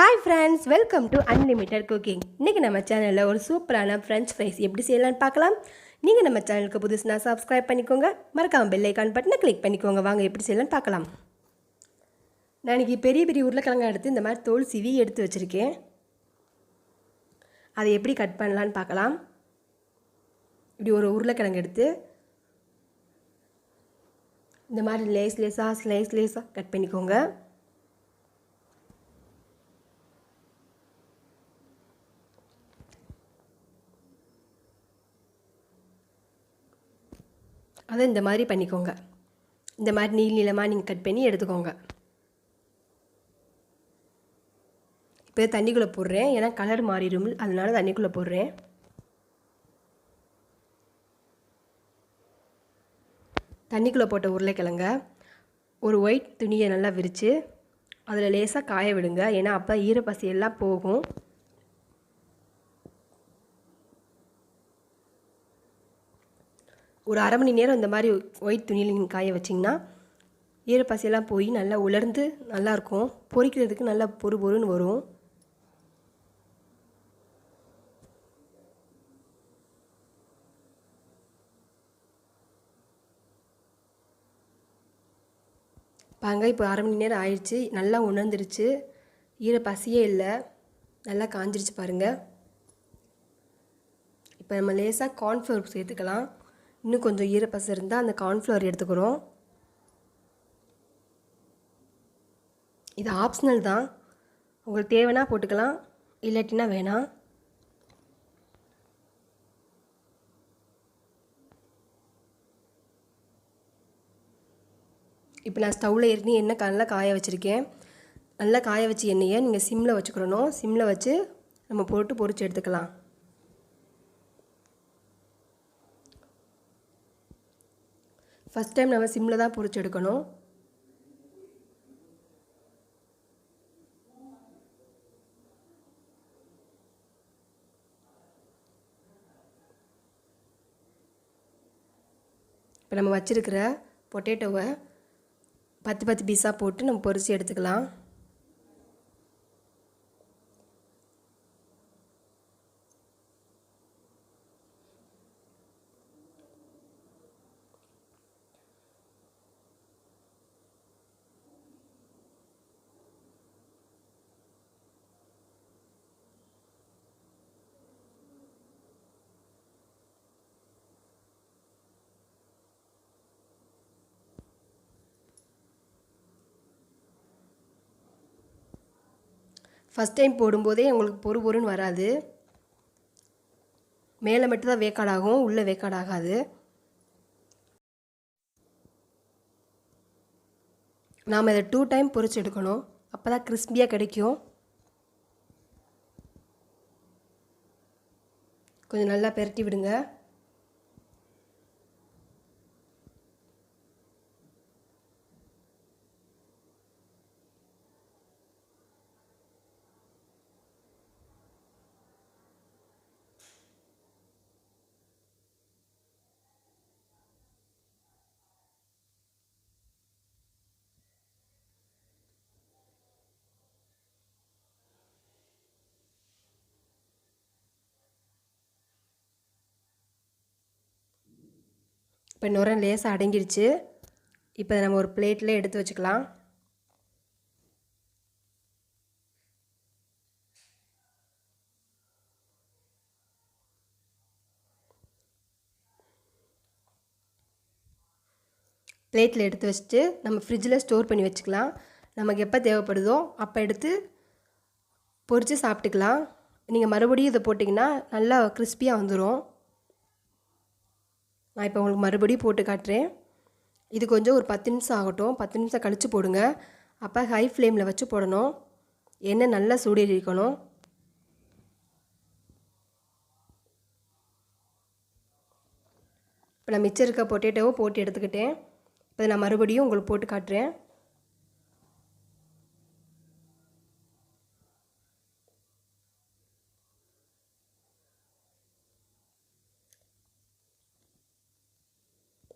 Hi friends, welcome to unlimited cooking. இன்றைக்கி நம்ம சேனலில் ஒரு சூப்பரான ஃப்ரெஞ்ச் ஃப்ரைஸ் எப்படி செய்யலான்னு பார்க்கலாம். நீங்கள் நம்ம சேனலுக்கு புதுசுனா சப்ஸ்கிரைப் பண்ணிக்கோங்க, மறக்காமல் பெல் ஐக்கான் பட்டனை கிளிக் பண்ணிக்கோங்க. வாங்க எப்படி செய்யலான்னு பார்க்கலாம். நான் இன்றைக்கி பெரிய பெரிய உருளைக்கிழங்கு எடுத்து இந்த மாதிரி தோல் சீவி எடுத்து வச்சுருக்கேன். அதை எப்படி கட் பண்ணலான்னு பார்க்கலாம். இப்படி ஒரு உருளைக்கிழங்கு எடுத்து இந்த மாதிரி லேஸாக ஸ்லைஸாக கட் பண்ணிக்கோங்க. அதை இந்த மாதிரி பண்ணிக்கோங்க. இந்த மாதிரி நீளமாக நீங்கள் கட் பண்ணி எடுத்துக்கோங்க. இப்போ தண்ணிக்குள்ளே போடுறேன், ஏன்னா கலர் மாறிடும், அதனால தண்ணிக்குள்ளே போடுறேன். தண்ணிக்குள்ளே போட்ட உருளைக்கிழங்க ஒரு ஒயிட் துணியை நல்லா விரித்து அதில் லேசாக காய விடுங்க, ஏன்னா அப்போ ஈரப்பசி எல்லாம் போகும். ஒரு அரை மணி நேரம் இந்த மாதிரி ஒயிட் துணியில் நீங்கள் காய வச்சிங்கன்னா ஈரப்பசையெல்லாம் போய் நல்லா உலர்ந்து நல்லாயிருக்கும். பொரிக்கிறதுக்கு நல்லா பொறுன்னு வரும். பாருங்க, இப்போ அரை மணி நேரம் ஆயிடுச்சு, நல்லா உணர்ந்துருச்சு, ஈரப்பசியே இல்லை, நல்லா காஞ்சிருச்சு பாருங்கள். இப்போ நம்ம லேசாக கார்ன்ஃப்ளவர் சேர்த்துக்கலாம். இன்னும் கொஞ்சம் ஈரப்பசை இருந்தால் அந்த கார்ன்ஃப்ளவர் எடுத்துக்கிறோம். இது ஆப்ஷனல் தான், உங்களுக்கு தேவைன்னா போட்டுக்கலாம், இல்லாட்டினா வேணாம். இப்போ நான் ஸ்டவ்வில் ஏற்கனவே எண்ணெய் நல்லா காய வச்சுருக்கேன். நல்லா காய வச்ச எண்ணெயை நீங்கள் சிம்மில் வச்சுக்கிறணும். சிம்மில் வச்சு நம்ம போட்டு பொரிச்சு எடுத்துக்கலாம். ஃபஸ்ட் டைம் நம்ம சிம்மில் தான் பொரிச்சு எடுக்கணும். இப்போ நம்ம வச்சுருக்கிற பொட்டேட்டோவை 10 பீஸாக போட்டு நம்ம பொரிச்சு எடுத்துக்கலாம். ஃபஸ்ட் டைம் போடும்போதே உங்களுக்கு பொறுன்னு வராது, மேலே மட்டும்தான் வேக்காடாகும், உள்ளே வேக்காடாகாது. நாம் இதை 2 டைம் பொரிச்சு எடுக்கணும், அப்போ தான் கிறிஸ்பியாக கிடைக்கும். கொஞ்சம் நல்லா பெரட்டி விடுங்க. இப்போ நுரை லேசாக அடங்கிடுச்சு. இப்போ நம்ம ஒரு பிளேட்டில் எடுத்து வச்சுக்கலாம். பிளேட்டில் எடுத்து வச்சுட்டு நம்ம ஃப்ரிட்ஜில் ஸ்டோர் பண்ணி வச்சுக்கலாம். நமக்கு எப்போ தேவைப்படுதோ அப்போ எடுத்து பொரித்து சாப்பிட்டுக்கலாம். நீங்கள் மறுபடியும் இதை போட்டிங்கன்னா நல்லா கிறிஸ்பியாக வந்துடும். நான் இப்போ உங்களுக்கு மறுபடியும் போட்டு காட்டுறேன். இது கொஞ்சம் ஒரு 10 நிமிஷம் ஆகட்டும். 10 நிமிஷம் கழித்து போடுங்க. அப்போ ஹை ஃப்ளேமில் வச்சு போடணும். எண்ணெய் நல்லா சூடேறி இருக்கணும். இப்போ நான் மிச்சம் இருக்க பொட்டேட்டோவை போட்டு எடுத்துக்கிட்டேன். இப்போ நான் மறுபடியும் உங்களுக்கு போட்டு காட்டுறேன்.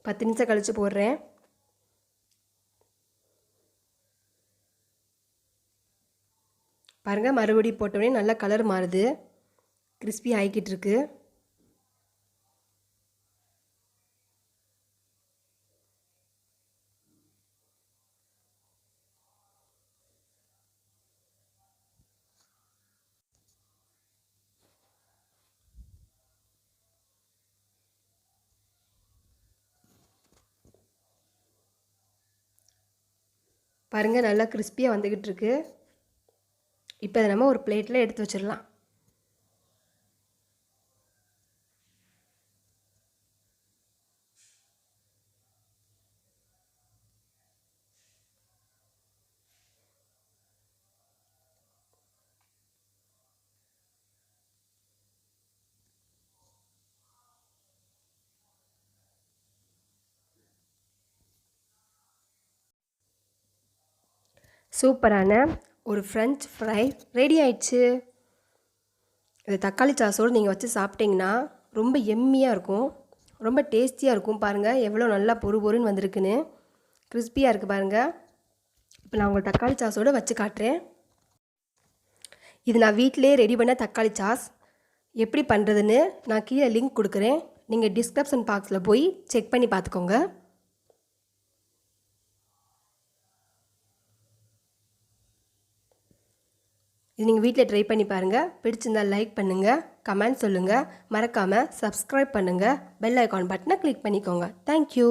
பத்து நிமிஷம் கழித்து போடுறேன். பாருங்கள், மறுபடியும் போட்டோடனே நல்லா கலர் மாறுது, கிறிஸ்பி ஆகிக்கிட்டு இருக்கு. பாருங்கள், நல்லா கிறிஸ்பியாக வந்துக்கிட்டு இருக்கு. இப்போ அதை நம்ம ஒரு பிளேட்டில் எடுத்து வச்சிடலாம். சூப்பரான ஒரு ஃப்ரெஞ்ச் ஃப்ரை ரெடி ஆயிடுச்சு. இது தக்காளி சாஸோடு நீங்கள் வச்சு சாப்பிட்டிங்கன்னா ரொம்ப எம்மியாக இருக்கும், ரொம்ப டேஸ்டியாக இருக்கும். பாருங்கள் எவ்வளோ நல்லா பொறு பொறுன்னு வந்திருக்குன்னு, கிறிஸ்பியாக இருக்குது பாருங்கள். இப்போ நான் உங்களுக்கு தக்காளி சாஸோடு வச்சு காட்டுறேன். இது நான் வீட்டிலே ரெடி பண்ண தக்காளி சாஸ். எப்படி பண்ணுறதுன்னு நான் கீழே லிங்க் கொடுக்குறேன், நீங்கள் டிஸ்கிரிப்ஷன் பாக்ஸில் போய் செக் பண்ணி பார்த்துக்கோங்க. இது நீங்கள் வீட்டில் ட்ரை பண்ணி பாருங்கள். பிடிச்சிருந்தால் லைக் பண்ணுங்கள், கமெண்ட் சொல்லுங்கள், மறக்காமல் சப்ஸ்கிரைப் பண்ணுங்கள், பெல் ஐக்கான் பட்டனை கிளிக் பண்ணிக்கோங்க. தேங்க்யூ.